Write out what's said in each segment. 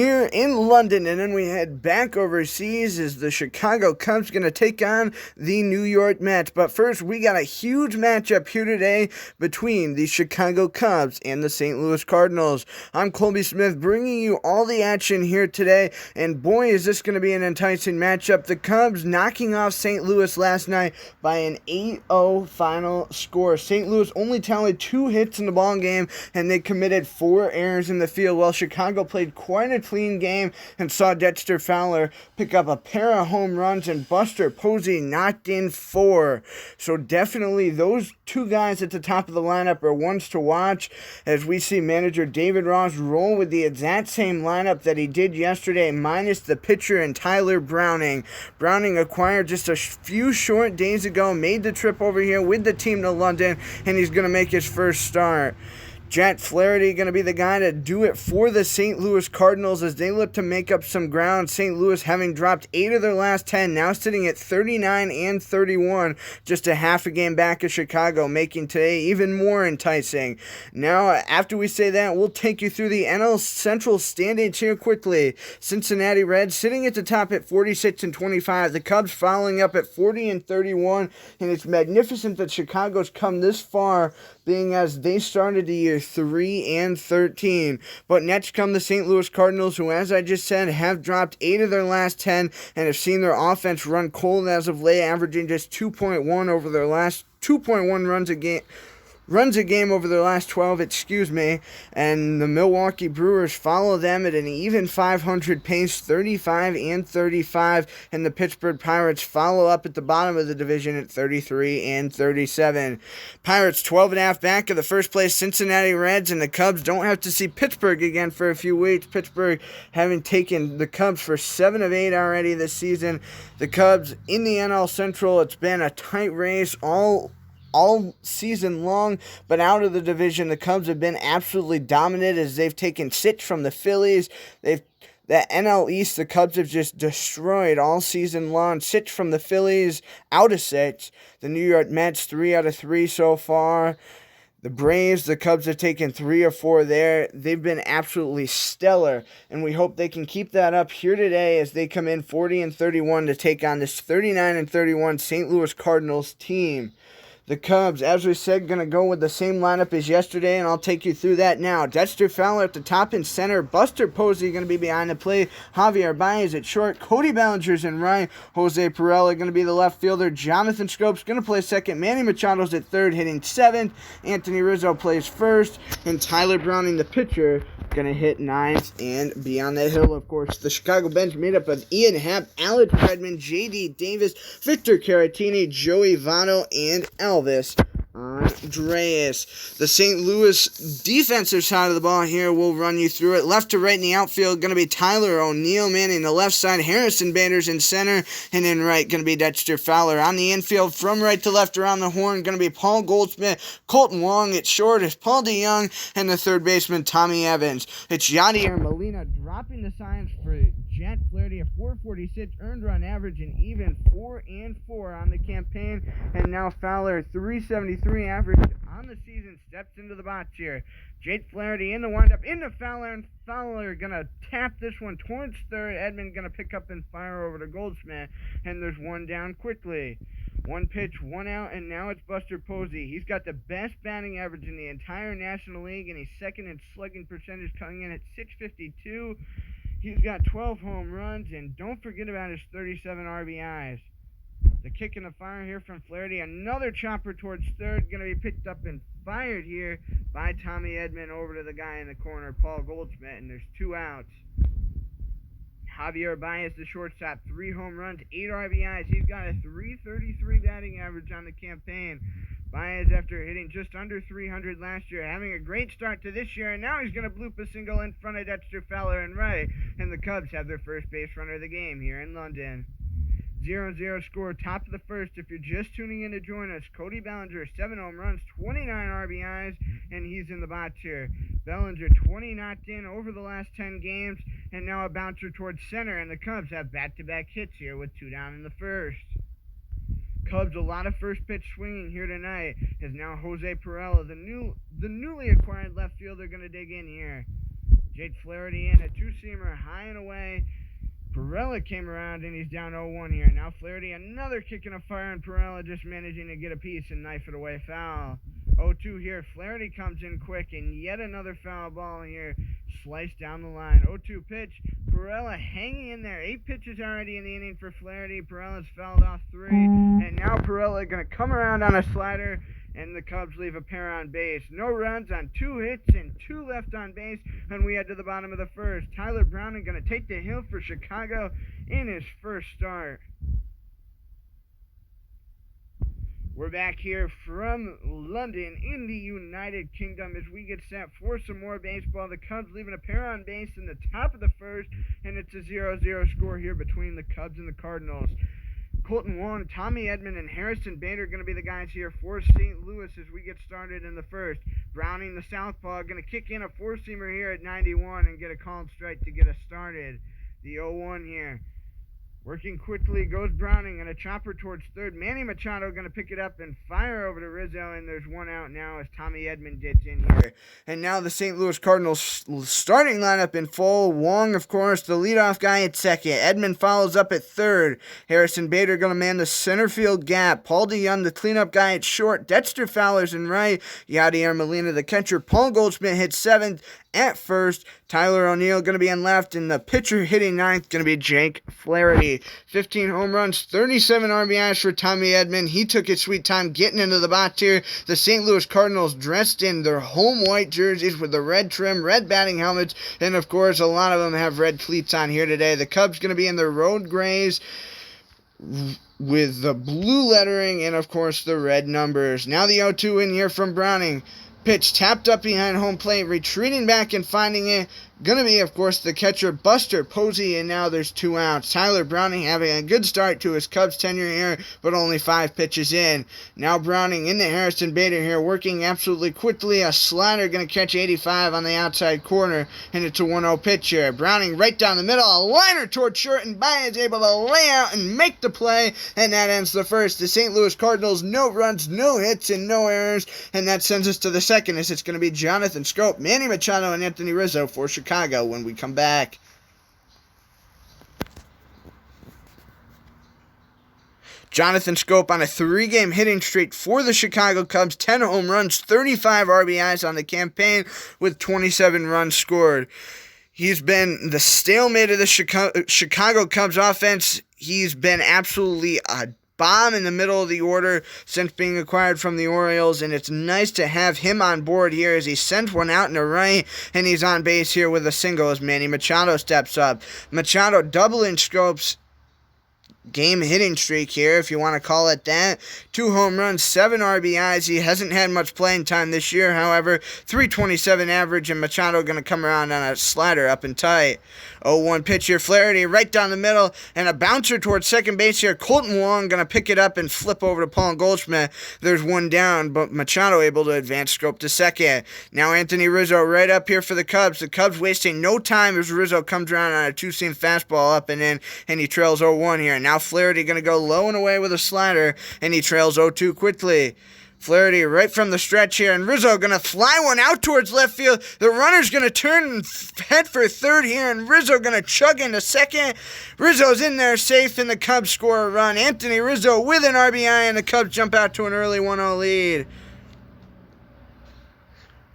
here in London, and then we head back overseas as the Chicago Cubs going to take on the New York Mets. But first, we got a huge matchup here today between the Chicago Cubs and the St. Louis Cardinals. I'm Colby Smith bringing you all the action here today, and boy is this going to be an enticing matchup. The Cubs knocking off St. Louis last night by an 8-0 final score. St. Louis only tallied 2 hits in the ball game, and they committed 4 errors in the field, while Chicago played quite a clean game and saw Dexter Fowler pick up a pair of home runs and Buster Posey knocked in 4. So definitely those 2 guys at the top of the lineup are ones to watch as we see manager David Ross roll with the exact same lineup that he did yesterday, minus the pitcher and Tyler Browning. Browning acquired just a few short days ago, made the trip over here with the team to London, and he's going to make his first start. Jack Flaherty going to be the guy to do it for the St. Louis Cardinals as they look to make up some ground. St. Louis having dropped 8 of their last 10, now sitting at 39 and 31, just a half a game back of Chicago, making today even more enticing. Now, after we say that, we'll take you through the NL Central standings here quickly. Cincinnati Reds sitting at the top at 46 and 25. The Cubs following up at 40 and 31, and it's magnificent that Chicago's come this far, being as they started the year 3 and 13. But next come the St. Louis Cardinals, who, as I just said, have dropped 8 of their last 10 and have seen their offense run cold as of late, averaging just 2.1 over their last 2.1 runs a game over their last 12, and the Milwaukee Brewers follow them at an even 500 pace, 35 and 35, and the Pittsburgh Pirates follow up at the bottom of the division at 33 and 37. Pirates 12.5 back of the first place Cincinnati Reds, and the Cubs don't have to see Pittsburgh again for a few weeks. Pittsburgh having taken the Cubs for 7 of 8 already this season. The Cubs in the NL Central, it's been a tight race all season long, but out of the division, the Cubs have been absolutely dominant as they've taken 6 from the Phillies. The NL East, the Cubs have just destroyed all season long. 6 from the Phillies, out of 6. The New York Mets, 3 out of 3 so far. The Braves, the Cubs have taken 3 or 4 there. They've been absolutely stellar, and we hope they can keep that up here today as they come in 40 and 31 to take on this 39 and 31 St. Louis Cardinals team. The Cubs, as we said, going to go with the same lineup as yesterday, and I'll take you through that now. Dexter Fowler at the top and center. Buster Posey going to be behind the plate. Javier Baez at short. Cody Bellinger's in right. Jose Pirela going to be the left fielder. Jonathan Schoop's going to play second. Manny Machado's at third, hitting 7th. Anthony Rizzo plays first. And Tyler Browning, the pitcher, going to hit 9th and be on that hill, of course. The Chicago bench made up of Ian Happ, Alex Redmond, J.D. Davis, Victor Caratini, Joey Votto, and Elvis Andreas. The St. Louis defensive side of the ball here, we'll run you through it. Left to right in the outfield, going to be Tyler O'Neill. Manning the left side, Harrison Bader's in center, and in right, going to be Dexter Fowler. On the infield, from right to left around the horn, going to be Paul Goldschmidt. Colton Wong at short is Paul DeYoung, and the third baseman, Tommy Evans. It's Yadier Molina dropping the signs for Jack Flaherty, a 446 earned run average, and even 4 and 4 on the campaign. And now Fowler, 373 average on the season, steps into the box here. Jake Flaherty in the windup, into Fowler, and Fowler going to tap this one towards third. Edmond going to pick up and fire over to Goldschmidt, and there's one down quickly. 1 pitch, 1 out, and now it's Buster Posey. He's got the best batting average in the entire National League, and he's second in slugging percentage, coming in at .652. He's got 12 home runs, and don't forget about his 37 RBIs. The kick in the fire here from Flaherty. Another chopper towards third, going to be picked up and fired here by Tommy Edman over to the guy in the corner, Paul Goldschmidt, and there's 2 outs. Javier Baez, the shortstop, 3 home runs, 8 RBIs. He's got a .333 batting average on the campaign. Baez, after hitting just under 300 last year, having a great start to this year, and now he's going to bloop a single in front of Dexter Fowler and right, and the Cubs have their first base runner of the game here in London. 0-0 score, top of the first. If you're just tuning in to join us, Cody Bellinger, 7 home runs, 29 RBIs, and he's in the box here. Bellinger, 20 knocked in over the last 10 games, and now a bouncer towards center, and the Cubs have back-to-back hits here with 2 down in the first. Cubs, a lot of first pitch swinging here tonight, as now Jose Pirela, the newly acquired left fielder, going to dig in here. Jake Flaherty in, a two-seamer high and away. Perella came around and he's down 0-1 here. Now Flaherty, another kick and a fire, and Perella just managing to get a piece and knife it away. Foul. 0-2 here. Flaherty comes in quick and yet another foul ball here. Sliced down the line. 0-2 pitch. Perella hanging in there. 8 pitches already in the inning for Flaherty. Perella's fouled off 3. And now Perella going to come around on a slider. And the Cubs leave a pair on base. No runs on 2 hits and 2 left on base. And we head to the bottom of the first. Tyler Browning going to take the hill for Chicago in his first start. We're back here from London in the United Kingdom as we get set for some more baseball. The Cubs leaving a pair on base in the top of the first. And it's a 0-0 score here between the Cubs and the Cardinals. Colton Wong, Tommy Edman, and Harrison Bader are going to be the guys here for St. Louis as we get started in the first. Browning, the southpaw, going to kick in a four-seamer here at 91 and get a called strike to get us started. The 0-1 here. Working quickly goes Browning and a chopper towards third. Manny Machado going to pick it up and fire over to Rizzo, and there's one out now as Tommy Edman gets in here. And now the St. Louis Cardinals starting lineup in full. Wong, of course, the leadoff guy at second. Edman follows up at third. Harrison Bader going to man the center field gap. Paul DeYoung, the cleanup guy at short. Dexter Fowler's in right. Yadier Molina, the catcher. Paul Goldschmidt hits seventh. At first, Tyler O'Neill going to be in left, and the pitcher hitting ninth going to be Jake Flaherty. 15 home runs, 37 RBIs for Tommy Edman. He took his sweet time getting into the box here. The St. Louis Cardinals dressed in their home white jerseys with the red trim, red batting helmets, and of course, a lot of them have red cleats on here today. The Cubs going to be in their road grays with the blue lettering and, of course, the red numbers. Now the 0-2 in here from Browning. Pitch tapped up behind home plate, retreating back and finding it. Going to be, of course, the catcher Buster Posey, and now there's 2 outs. Tyler Browning having a good start to his Cubs tenure here, but only 5 pitches in. Now Browning into Harrison Bader here, working absolutely quickly. A slider going to catch 85 on the outside corner, and it's a 1-0 pitch here. Browning right down the middle, a liner towards short, and Baez able to lay out and make the play, and that ends the first. The St. Louis Cardinals, no runs, no hits, and no errors, and that sends us to the second, as it's going to be Jonathan Schoop, Manny Machado, and Anthony Rizzo for Chicago when we come back. Jonathan Schoop on a 3-game hitting streak for the Chicago Cubs. 10 home runs, 35 RBIs on the campaign with 27 runs scored. He's been the stalemate of the Chicago Cubs offense. He's been absolutely a bomb in the middle of the order since being acquired from the Orioles, and it's nice to have him on board here as he sends one out in the right, and he's on base here with a single as Manny Machado steps up. Machado doubling Schoop's game hitting streak here, if you want to call it that. 2 home runs, 7 RBIs. He hasn't had much playing time this year, however. 327 average, and Machado going to come around on a slider up and tight. 0-1 pitch here, Flaherty right down the middle, and a bouncer towards second base here. Colton Wong going to pick it up and flip over to Paul Goldschmidt. There's one down, but Machado able to advance Schoop to second. Now Anthony Rizzo right up here for the Cubs. The Cubs wasting no time as Rizzo comes around on a 2-seam fastball up and in, and he trails 0-1 here. Now Flaherty going to go low and away with a slider, and he trails 0-2 quickly. Flaherty right from the stretch here, and Rizzo going to fly one out towards left field. The runner's going to turn and head for third here, and Rizzo going to chug into second. Rizzo's in there safe, and the Cubs score a run. Anthony Rizzo with an RBI, and the Cubs jump out to an early 1-0 lead.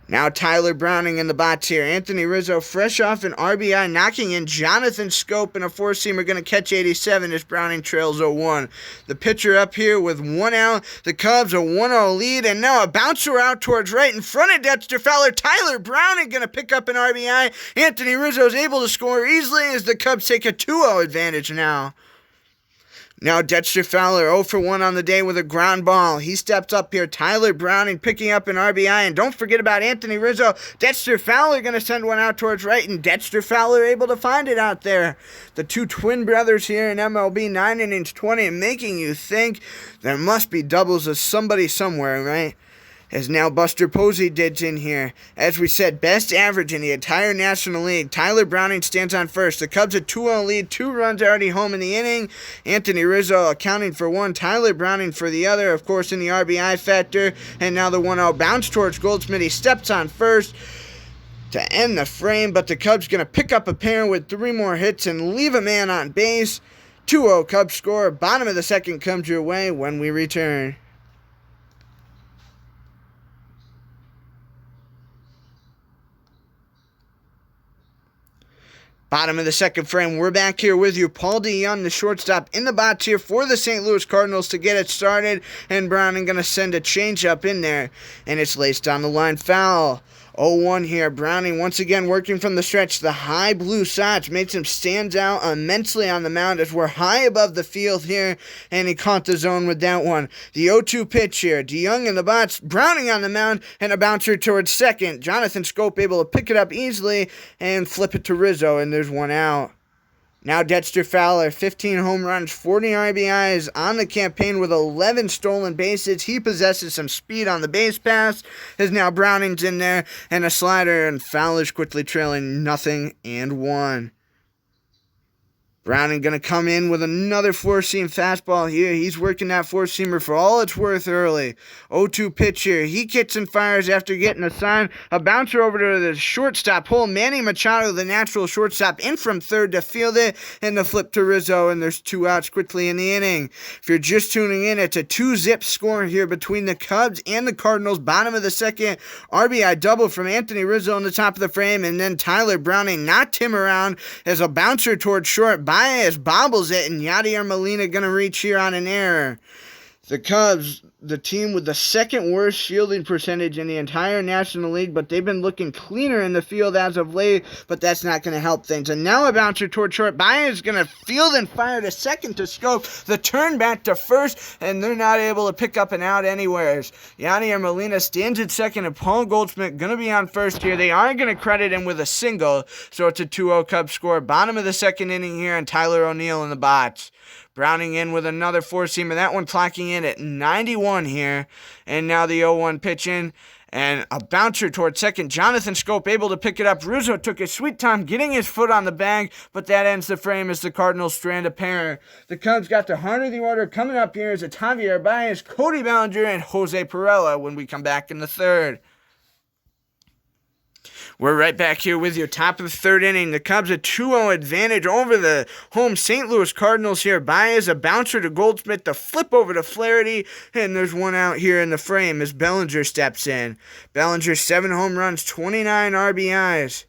Now Tyler Browning in the box here. Anthony Rizzo fresh off an RBI, knocking in Jonathan Schoop, and a 4-seamer going to catch 87 as Browning trails 0-1. The pitcher up here with 1 out. The Cubs a 1-0 lead, and now a bouncer out towards right in front of Dexter Fowler. Tyler Browning going to pick up an RBI. Anthony Rizzo is able to score easily as the Cubs take a 2-0 advantage now. Now Dexter Fowler 0-for-1 on the day with a ground ball. He steps up here. Tyler Browning picking up an RBI. And don't forget about Anthony Rizzo. Dexter Fowler going to send one out towards right. And Dexter Fowler able to find it out there. The 2 twin brothers here in MLB, 9 innings, 20, making you think there must be doubles of somebody somewhere, right? As now Buster Posey digs in here. As we said, best average in the entire National League. Tyler Browning stands on first. The Cubs a 2-0 lead. 2 runs already home in the inning. Anthony Rizzo accounting for 1. Tyler Browning for the other, of course, in the RBI factor. And now the 1-0 bounce towards Goldschmidt. He steps on first. to end the frame, but the Cubs going to pick up a pair with 3 more hits and leave a man on base. 2-0 Cubs score. Bottom of the second comes your way when we return. Bottom of the second frame, we're back here with you. Paul DeYoung, the shortstop, in the box here for the St. Louis Cardinals to get it started. And Browning going to send a changeup in there. And it's laced down the line, foul. 0-1 here. Browning once again working from the stretch. The high blue Sox makes him stand out immensely on the mound as we're high above the field here. And he caught the zone with that one. The 0-2 pitch here. DeYoung in the box. Browning on the mound. And a bouncer towards second. Jonathan Schoop able to pick it up easily and flip it to Rizzo. And there's one out. Now Dexter Fowler, 15 home runs, 40 RBIs on the campaign with 11 stolen bases. He possesses some speed on the base pass. As now Browning's in there and a slider, and Fowler's quickly trailing 0-1. Browning going to come in with another four-seam fastball here. He's working that four-seamer for all it's worth early. 0-2 pitch here. He kicks and fires after getting a sign. A bouncer over to the shortstop hole. Manny Machado, the natural shortstop, in from third to field it. And the flip to Rizzo, and there's 2 outs quickly in the inning. If you're just tuning in, it's a 2-zip score here between the Cubs and the Cardinals. Bottom of the second, RBI double from Anthony Rizzo on the top of the frame. And then Tyler Browning knocked him around as a bouncer towards short. Baez bobbles it, and Yadier Molina going to reach here on an error. The Cubs, the team with the second worst fielding percentage in the entire National League, but they've been looking cleaner in the field as of late, but that's not going to help things. And now a bouncer toward short. Baez is going to field and fire to second to Schoop. The turn back to first, and they're not able to pick up an out anywheres. Yadier Molina stands at second, and Paul Goldschmidt going to be on first here. They are going to credit him with a single, so it's a 2-0 Cubs score. Bottom of the second inning here, and Tyler O'Neill in the box. Browning in with another four-seamer. That one clocking in at 91 here. And now the 0-1 pitch in. And a bouncer towards second. Jonathan Schoop able to pick it up. Rizzo took his sweet time getting his foot on the bag, but that ends the frame as the Cardinals strand a pair. The Cubs got the heart of the order. Coming up here is a Javier Baez, Cody Bellinger, and Jose Pirela when we come back in the third. We're right back here with you. Top of the third inning. The Cubs a 2-0 advantage over the home St. Louis Cardinals here. Baez a bouncer to Goldschmidt. The flip over to Flaherty. And there's one out here in the frame as Bellinger steps in. Bellinger 7 home runs, 29 RBIs.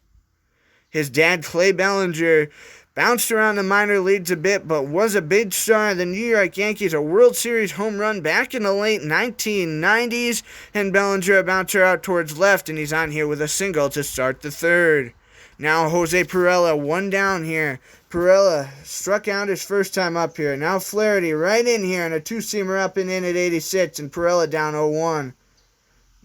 His dad, Clay Bellinger, bounced around the minor leagues a bit, but was a big star of the New York Yankees, a World Series home run back in the late 1990s, and Bellinger a bouncer out towards left, and he's on here with a single to start the third. Now Jose Pirela, one down here. Pirela struck out his first time up here. Now Flaherty right in here, and a two-seamer up and in at 86, and Pirela down 0-1.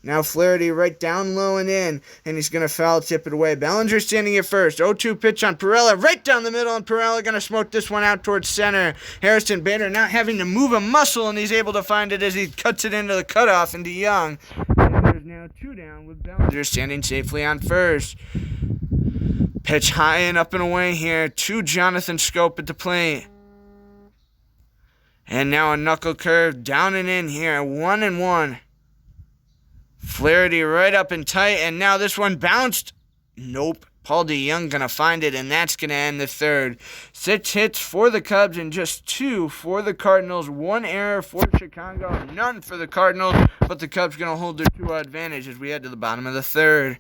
Now Flaherty right down low and in, and he's going to foul tip it away. Bellinger standing at first. 0-2 pitch on Pirela, right down the middle, and Pirela going to smoke this one out towards center. Harrison Bader not having to move a muscle, and he's able to find it as he cuts it into the cutoff into Young. And there's now 2 down with Bellinger standing safely on first. Pitch high and up and away here to Jonathan Schoop at the plate. And now a knuckle curve down and in here, 1-1. Flaherty right up and tight, and now this one bounced. Nope. Paul DeYoung going to find it, and that's going to end the third. 6 hits for the Cubs and just 2 for the Cardinals. 1 error for Chicago, none for the Cardinals, but the Cubs going to hold their 2-0 advantage as we head to the bottom of the third.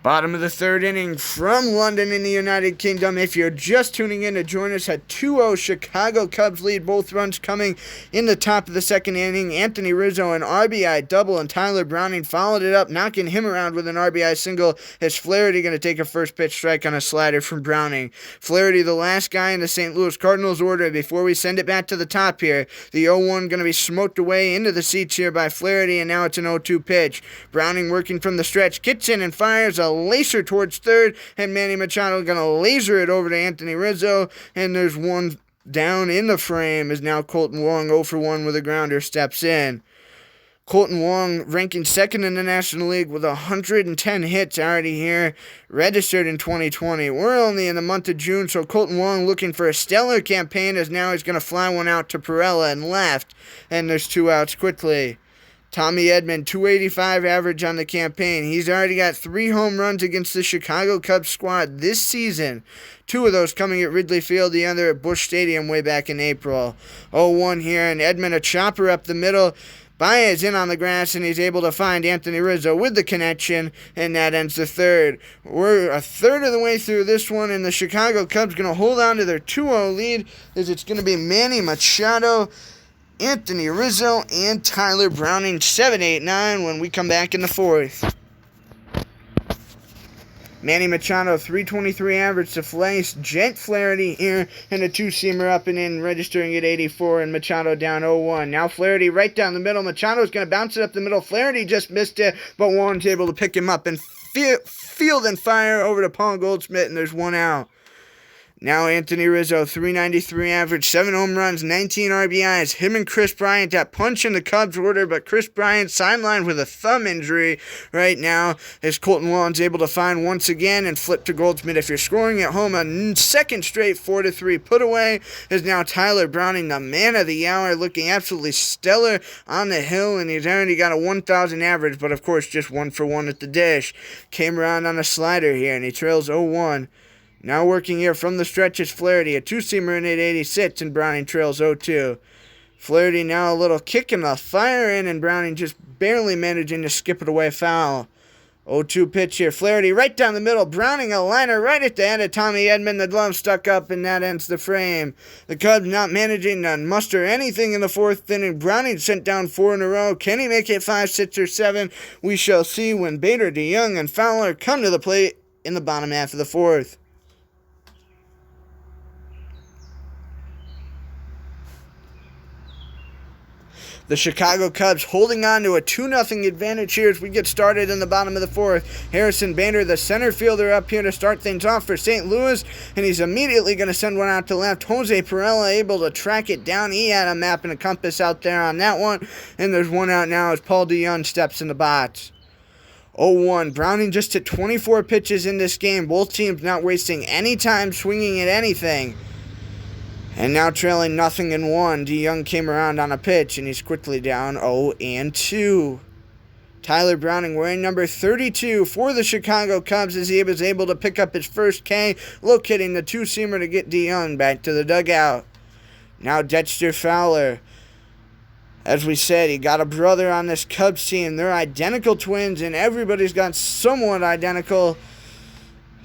Bottom of the third inning from London in the United Kingdom. If you're just tuning in to join us, a 2-0 Chicago Cubs lead. Both runs coming in the top of the second inning. Anthony Rizzo an RBI double, and Tyler Browning followed it up, knocking him around with an RBI single. As Flaherty going to take a first pitch strike on a slider from Browning. Flaherty, the last guy in the St. Louis Cardinals order before we send it back to the top here. The 0-1 going to be smoked away into the seats here by Flaherty, and now it's an 0-2 pitch. Browning working from the stretch, gets in and fires a laser towards third, and Manny Machado going to laser it over to Anthony Rizzo, and there's one down in the frame as now Colton Wong 0-for-1 with a grounder steps in. Colton Wong ranking second in the National League with 110 hits already here, registered in 2020. We're only in the month of June, so Colton Wong looking for a stellar campaign as now he's going to fly one out to Pirela and left, and there's 2 outs quickly. Tommy Edman, 285 average on the campaign. He's already got 3 home runs against the Chicago Cubs squad this season. 2 of those coming at Wrigley Field, the other at Busch Stadium way back in April. 0-1 here, and Edman a chopper up the middle. Baez in on the grass, and he's able to find Anthony Rizzo with the connection, and that ends the third. We're a third of the way through this one, and the Chicago Cubs going to hold on to their 2-0 lead, as it's going to be Manny Machado, Anthony Rizzo, and Tyler Browning, 7-8-9 when we come back in the fourth. Manny Machado, 323 average to Flace. Jet Flaherty here, and a 2-seamer up and in, registering at 84, and Machado down 0-1. Now Flaherty right down the middle. Machado's going to bounce it up the middle. Flaherty just missed it, but Warren's able to pick him up and field and fire over to Paul Goldschmidt, and there's 1 out. Now Anthony Rizzo, 393 average, 7 home runs, 19 RBIs. Him and Chris Bryant, that punch in the Cubs order, but Chris Bryant sidelined with a thumb injury right now, as Colton Wong's able to find once again and flip to Goldschmidt. If you're scoring at home, a second straight 4-3 put away is now Tyler Browning, the man of the hour, looking absolutely stellar on the hill, and he's already got a 1,000 average, but of course just 1 for 1 at the dish. Came around on a slider here, and he trails 0-1. Now working here from the stretch is Flaherty, a 2-seamer in at 86, and Browning trails 0-2. Flaherty now a little kick and a fire in, and Browning just barely managing to skip it away foul. 0-2 pitch here. Flaherty right down the middle. Browning a liner right at the end of Tommy Edman. The glove stuck up, and that ends the frame. The Cubs not managing to muster anything in the fourth inning. Browning sent down 4 in a row. Can he make it 5, 6, or 7? We shall see when Bader, DeYoung, and Fowler come to the plate in the bottom half of the fourth. The Chicago Cubs holding on to a 2-0 advantage here as we get started in the bottom of the fourth. Harrison Bader, the center fielder, up here to start things off for St. Louis, and he's immediately going to send one out to left. Jose Perella able to track it down. He had a map and a compass out there on that one, and there's 1 out now as Paul DeYoung steps in the box. 0-1. Browning just hit 24 pitches in this game. Both teams not wasting any time swinging at anything. And now trailing 0-1. DeYoung came around on a pitch, and he's quickly down 0-2. Tyler Browning wearing number 32 for the Chicago Cubs as he was able to pick up his first K, locating the 2-seamer to get DeYoung back to the dugout. Now Dexter Fowler. As we said, he got a brother on this Cubs team. They're identical twins, and everybody's got someone identical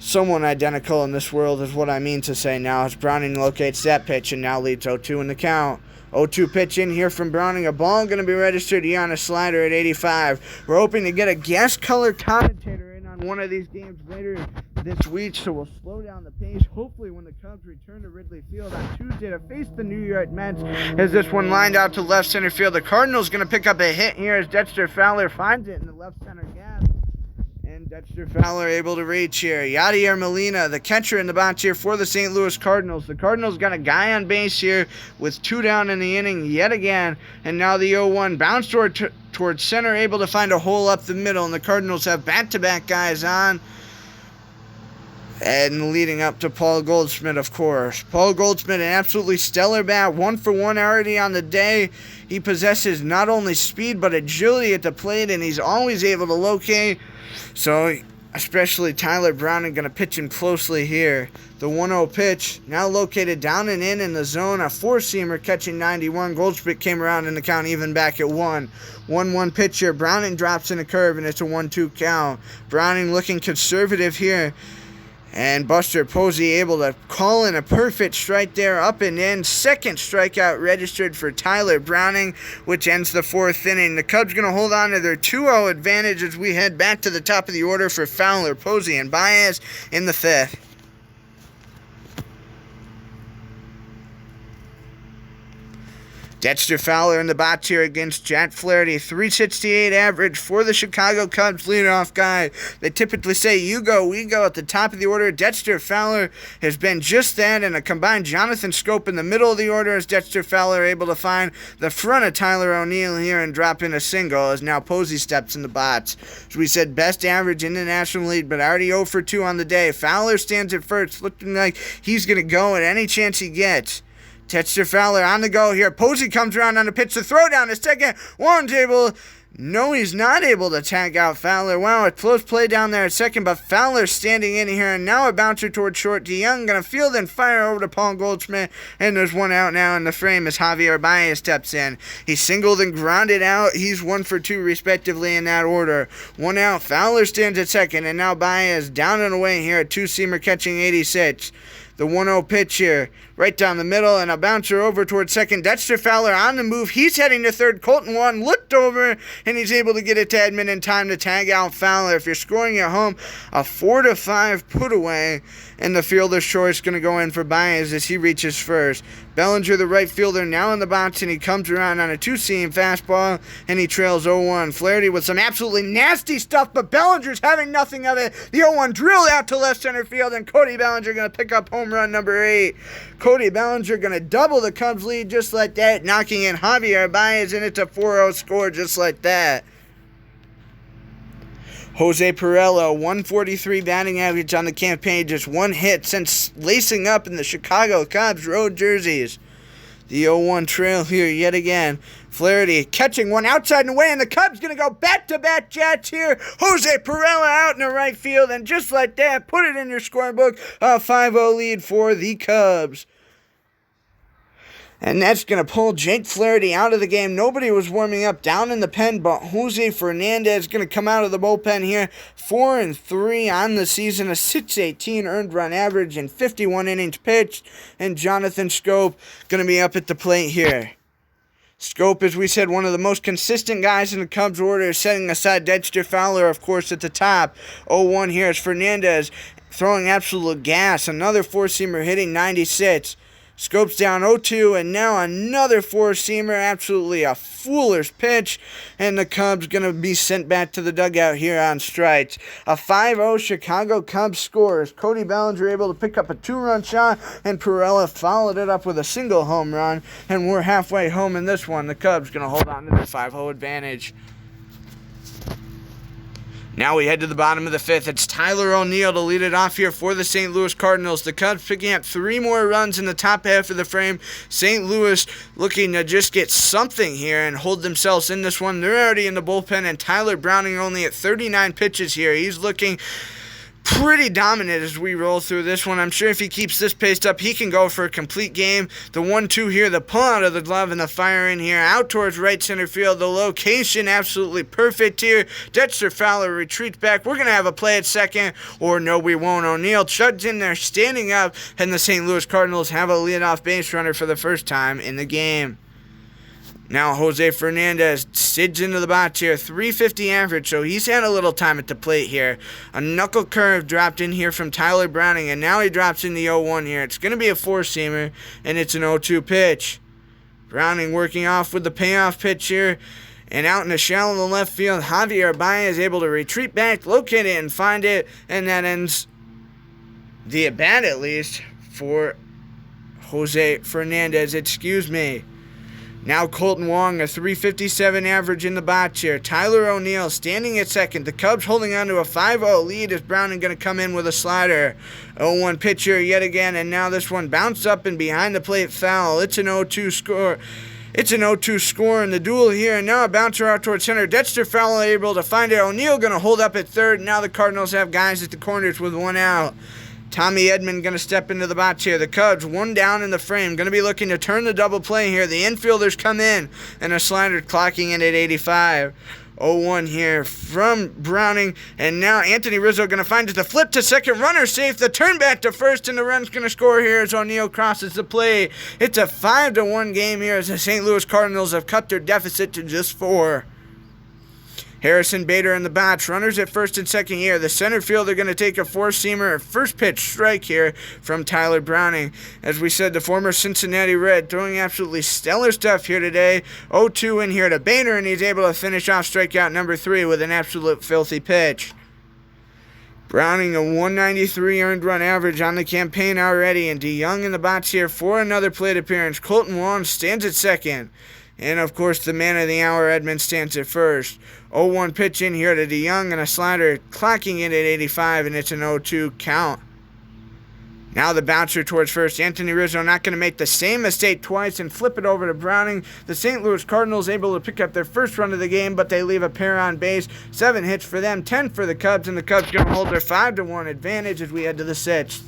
in this world is what I mean to say now, as Browning locates that pitch and now leads 0-2 in the count. 0-2 pitch in here from Browning. A ball going to be registered here on a slider at 85. We're hoping to get a guest color commentator in on one of these games later this week, so we'll slow down the pace. Hopefully when the Cubs return to Wrigley Field on Tuesday to face the New York Mets, as this one lined out to left center field. The Cardinals going to pick up a hit here as Dexter Fowler finds it in the left center gap. And Dexter Fowler able to reach here. Yadier Molina, the catcher in the box here for the St. Louis Cardinals. The Cardinals got a guy on base here with 2 down in the inning yet again. And now the 0-1 bounce towards center, able to find a hole up the middle. And the Cardinals have back-to-back guys on. And leading up to Paul Goldschmidt, of course. Paul Goldschmidt, an absolutely stellar bat, 1 for 1 already on the day. He possesses not only speed but agility at the plate, and he's always able to locate. So, especially Tyler Browning going to pitch him closely here. The 1-0 pitch, now located down and in the zone. A 4-seamer catching 91. Goldschmidt came around in the count, even back at 1. 1-1 pitch here. Browning drops in a curve, and it's a 1-2 count. Browning looking conservative here. And Buster Posey able to call in a perfect strike there, up and in. Second strikeout registered for Tyler Browning, which ends the fourth inning. The Cubs going to hold on to their 2-0 advantage as we head back to the top of the order for Fowler, Posey, and Baez in the fifth. Dexter Fowler in the box here against Jack Flaherty. 368 average for the Chicago Cubs leadoff guy. They typically say you go, we go at the top of the order. Dexter Fowler has been just that, and a combined Jonathan Scope in the middle of the order as Dexter Fowler able to find the front of Tyler O'Neill here and drop in a single as now Posey steps in the box. As we said, best average in the National League, but already 0 for 2 on the day. Fowler stands at first, looking like he's going to go at any chance he gets. Dexter Fowler on the go here. Posey comes around on the pitch. The throw down to second. Warren's able No, he's not able to tag out Fowler. Wow, a close play down there at second, but Fowler's standing in here, and now a bouncer towards short. DeYoung going to field and fire over to Paul Goldschmidt, and there's one out now in the frame as Javier Baez steps in. He singled and grounded out. He's 1 for 2 respectively in that order. One out. Fowler stands at second, and now Baez down and away here, a two-seamer catching 86. The 1-0 pitch here, right down the middle, and a bouncer over towards second. Dexter Fowler on the move. He's heading to third. Colton Wong looked over, and he's able to get it to Edman in time to tag out Fowler. If you're scoring at home, a 4-5 put away, and the fielder's choice going to go in for Baez as he reaches first. Bellinger, the right fielder, now in the box, and he comes around on a two-seam fastball, and he trails 0-1. Flaherty with some absolutely nasty stuff, but Bellinger's having nothing of it. The 0-1 drilled out to left center field, and Cody Bellinger going to pick up home run number 8. Cody Bellinger going to double the Cubs' lead just like that, knocking in Javier Baez, and it's a 4-0 score just like that. Jose Pirela, 143 batting average on the campaign, just 1 hit since lacing up in the Chicago Cubs road jerseys. The 0-1 trail here yet again. Flaherty catching one outside and away, and the Cubs going to go back-to-back Jets here. Jose Pirela out in the right field, and just like that, put it in your scorebook, a 5-0 lead for the Cubs. And that's going to pull Jake Flaherty out of the game. Nobody was warming up down in the pen, but Jose Fernandez going to come out of the bullpen here. 4-3 on the season, a 6.18 earned run average and 51 innings pitched. And Jonathan Schoop going to be up at the plate here. Schoop, as we said, one of the most consistent guys in the Cubs order, setting aside Dexter Fowler, of course, at the top. 0-1 here is Fernandez throwing absolute gas. Another four-seamer hitting 96. Scope's down 0-2, and now another four-seamer, absolutely a foolish pitch, and the Cubs going to be sent back to the dugout here on strikes. A 5-0 Chicago Cubs scores. Cody Bellinger able to pick up a 2-run shot, and Pirela followed it up with a single home run, and we're halfway home in this one. The Cubs going to hold on to the 5-0 advantage. Now we head to the bottom of the 5th. It's Tyler O'Neill to lead it off here for the St. Louis Cardinals. The Cubs picking up 3 more runs in the top half of the frame. St. Louis looking to just get something here and hold themselves in this one. They're already in the bullpen, and Tyler Browning only at 39 pitches here. He's looking pretty dominant as we roll through this one. I'm sure if he keeps this pace up, he can go for a complete game. The 1-2 here, the pull out of the glove and the fire in here, out towards right center field. The location absolutely perfect here. Dexter Fowler retreats back. We're going to have a play at second, or no, we won't. O'Neill chugs in there, standing up, and the St. Louis Cardinals have a leadoff base runner for the first time in the game. Now Jose Fernandez sids into the box here, 350 average, so he's had a little time at the plate here. A knuckle curve dropped in here from Tyler Browning, and now he drops in the 0-1 here. It's going to be a four-seamer, and it's an 0-2 pitch. Browning working off with the payoff pitch here, and out in the shallow left field, Javier Baez is able to retreat back, locate it, and find it, and that ends the at-bat at least for Jose Fernandez, Now Colton Wong, a 357 average in the box here. Tyler O'Neill standing at second. The Cubs holding on to a 5-0 lead as Browning going to come in with a slider. 0-1 pitch here yet again, and now this one bounced up and behind the plate foul. It's an 0-2 score. It's an 0-2 score in the duel here, and now a bouncer out towards center. Dexter Fowler able to find it. O'Neill going to hold up at third, and now the Cardinals have guys at the corners with one out. Tommy Edman going to step into the box here. The Cubs, one down in the frame, going to be looking to turn the double play here. The infielders come in, and a slider clocking in at 85. 0-1 here from Browning, and now Anthony Rizzo going to find it. The flip to second, runner safe. The turn back to first, and the run's going to score here as O'Neill crosses the plate. It's a 5-1 game here as the St. Louis Cardinals have cut their deficit to just 4. Harrison Bader in the box. Runners at first and second here. The center fielder going to take a four-seamer. First pitch strike here from Tyler Browning. As we said, the former Cincinnati Red throwing absolutely stellar stuff here today. 0-2 in here to Bader, and he's able to finish off strikeout number 3 with an absolute filthy pitch. Browning a 193 earned run average on the campaign already, and DeYoung in the box here for another plate appearance. Colton Wong stands at second. And, of course, the man of the hour, Edman, stands at first. 0-1 pitch in here to DeYoung, and a slider clocking in at 85, and it's an 0-2 count. Now the bouncer towards first. Anthony Rizzo not going to make the same mistake twice and flip it over to Browning. The St. Louis Cardinals able to pick up their first run of the game, but they leave a pair on base. 7 hits for them, 10 for the Cubs, and the Cubs going to hold their 5-1 advantage as we head to the 6th.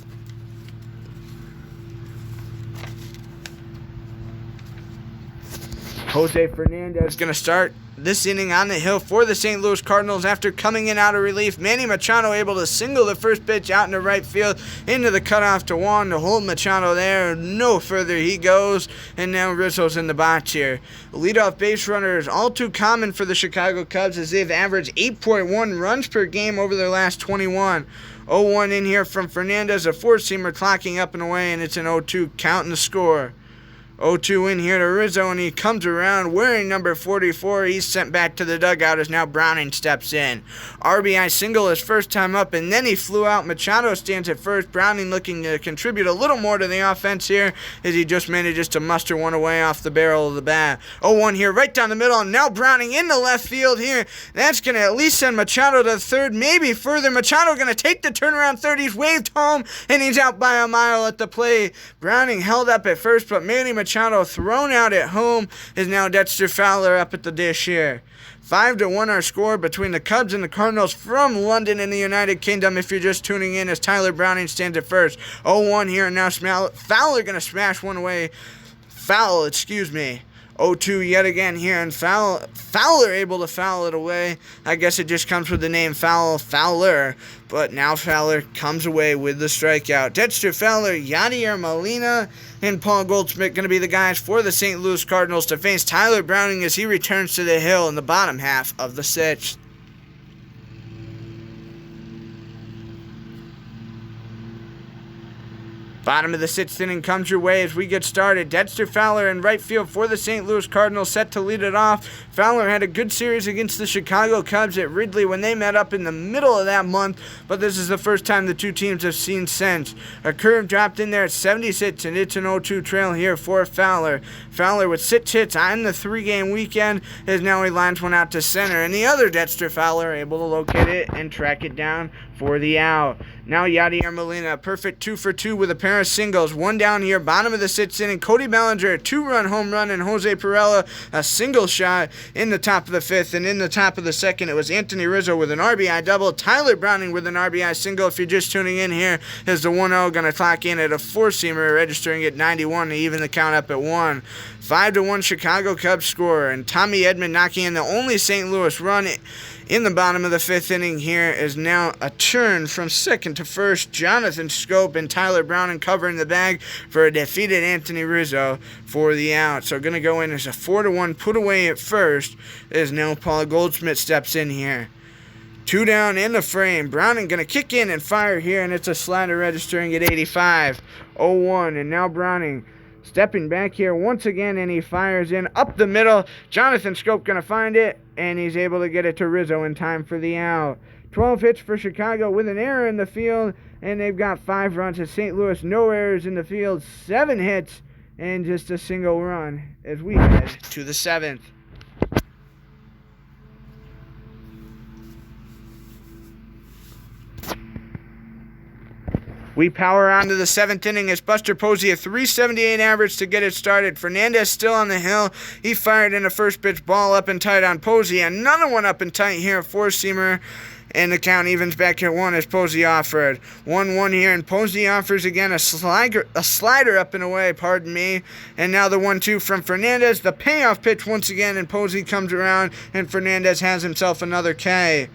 Jose Fernandez going to start this inning on the hill for the St. Louis Cardinals after coming in out of relief. Manny Machado able to single the first pitch out into right field into the cutoff to Juan to hold Machado there. No further he goes, and now Rizzo's in the box here. Leadoff base runner is all too common for the Chicago Cubs as they've averaged 8.1 runs per game over their last 21. 0-1 in here from Fernandez, a four-seamer clocking up and away, and it's an 0-2 count in the score. 0-2 in here to Rizzo, and he comes around wearing number 44. He's sent back to the dugout as now Browning steps in. RBI single his first time up, and then he flew out. Machado stands at first. Browning looking to contribute a little more to the offense here as he just manages to muster one away off the barrel of the bat. 0-1 here right down the middle, and now Browning in the left field here. That's going to at least send Machado to third, maybe further. Machado going to take the turnaround third. He's waved home, and he's out by a mile at the plate. Browning held up at first, but Manny Machado thrown out at home is now Dexter Fowler up at the dish here. 5-1 our score between the Cubs and the Cardinals from London in the United Kingdom. If you're just tuning in, as Tyler Browning stands at first. 0-1 here, and now Fowler going to smash one away. 0-2 yet again here, and Fowler able to foul it away. I guess it just comes with the name Fowler, but now Fowler comes away with the strikeout. Dexter Fowler, Yadier Molina, and Paul Goldschmidt going to be the guys for the St. Louis Cardinals to face Tyler Browning as he returns to the hill in the bottom half of the 6th. Bottom of the 6th inning comes your way as we get started. Dexter Fowler in right field for the St. Louis Cardinals set to lead it off. Fowler had a good series against the Chicago Cubs at Wrigley when they met up in the middle of that month, but this is the first time the two teams have seen since. A curve dropped in there at 76, and it's an 0-2 trail here for Fowler. Fowler with 6 hits on the 3-game weekend as now he lines one out to center, and the other Dexter Fowler able to locate it and track it down for the out. Now Yadier Molina, perfect 2 for 2 with a pair of singles. One down here, bottom of the 6th inning. Cody Bellinger, a 2-run home run, and Jose Pirela, a single shot in the top of the 5th. And in the top of the 2nd, it was Anthony Rizzo with an RBI double. Tyler Browning with an RBI single. If you're just tuning in here, is the 1-0 going to clock in at a 4-seamer, registering at 91 to even the count up at 1. 5-1 Chicago Cubs score, and Tommy Edman knocking in the only St. Louis run in the bottom of the 5th inning here is now a turn from second to first. Jonathan Schoop and Tyler Browning covering the bag for a defeated Anthony Rizzo for the out. So going to go in as a 4-1 put away at first as now Paul Goldschmidt steps in here. 2 down in the frame. Browning going to kick in and fire here, and it's a slider registering at 85. 0-1, and now Browning stepping back here once again, and he fires in up the middle. Jonathan Schoop going to find it, and he's able to get it to Rizzo in time for the out. 12 hits for Chicago with an error in the field, and they've got 5 runs at St. Louis. No errors in the field, 7 hits, and just a single run as we head to the 7th. We power on to the 7th inning as Buster Posey a .378 average to get it started. Fernandez still on the hill. He fired in a first pitch ball up and tight on Posey. Another one up and tight here, a 4-seamer. And the count evens back at 1 as Posey offered. 1-1 here, and Posey offers again a slider up and away, pardon me. And now the 1-2 from Fernandez. The payoff pitch once again, and Posey comes around, and Fernandez has himself another K.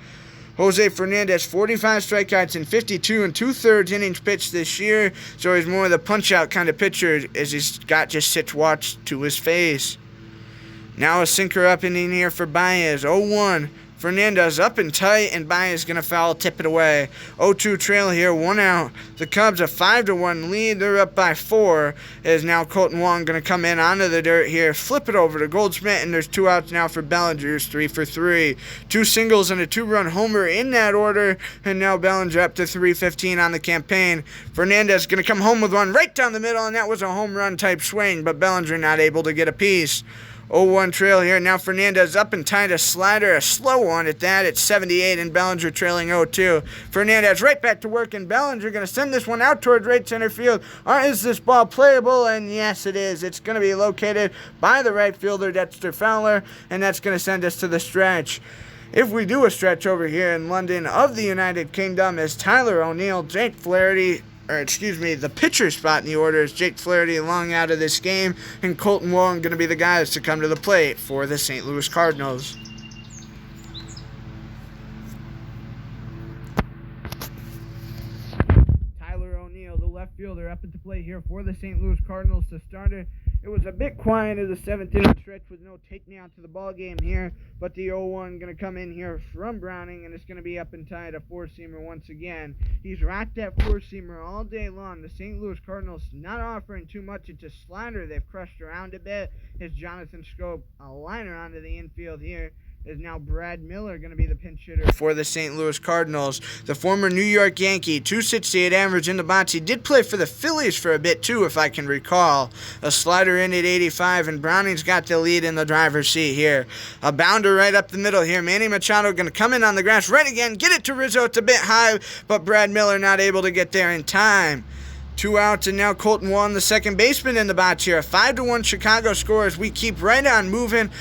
Jose Fernandez, 45 strikeouts in 52 2/3 innings pitched this year, so he's more of the punch-out kind of pitcher as he's got just 6 watts to his face. Now a sinker up in here for Baez, 0-1. Fernandez up and tight, and Baez going to foul, tip it away. 0-2 trail here, 1 out. The Cubs a 5-1 lead. They're up by 4. As now Colton Wong going to come in onto the dirt here, flip it over to Goldschmidt, and there's 2 outs now for Bellinger, 3 for 3. 2 singles and a 2-run homer in that order, and now Bellinger up to 315 on the campaign. Fernandez going to come home with one right down the middle, and that was a home run type swing, but Bellinger not able to get a piece. 0-1 trail here. Now Fernandez up and tied a slider, a slow one at that. It's 78, and Bellinger trailing 0-2. Fernandez right back to work, and Bellinger going to send this one out towards right center field. Is this ball playable? And yes, it is. It's going to be located by the right fielder, Dexter Fowler, and that's going to send us to the stretch. If we do a stretch over here in London of the United Kingdom, is Tyler O'Neill, Jake Flaherty, the pitcher spot in the order is Jake Flaherty long out of this game, and Colton Wong going to be the guys to come to the plate for the St. Louis Cardinals. Tyler O'Neill, the left fielder, up at the plate here for the St. Louis Cardinals to start it. It was a bit quiet in the 7th inning stretch with no takedown to the ball game here, but the 0-1 going to come in here from Browning, and it's going to be up and tied a four-seamer once again. He's rocked that four-seamer all day long. The St. Louis Cardinals not offering too much. It's a slider they've crushed around a bit. As Jonathan Schoop, a liner onto the infield here. Is now Brad Miller going to be the pinch hitter for the St. Louis Cardinals. The former New York Yankee, .268 average in the box. He did play for the Phillies for a bit too, if I can recall. A slider in at 85, and Browning's got the lead in the driver's seat here. A bounder right up the middle here. Manny Machado going to come in on the grass right again. Get it to Rizzo. It's a bit high, but Brad Miller not able to get there in time. 2 outs, and now Colton Wong, the second baseman, in the box here. A 5-1 Chicago score as we keep right on moving.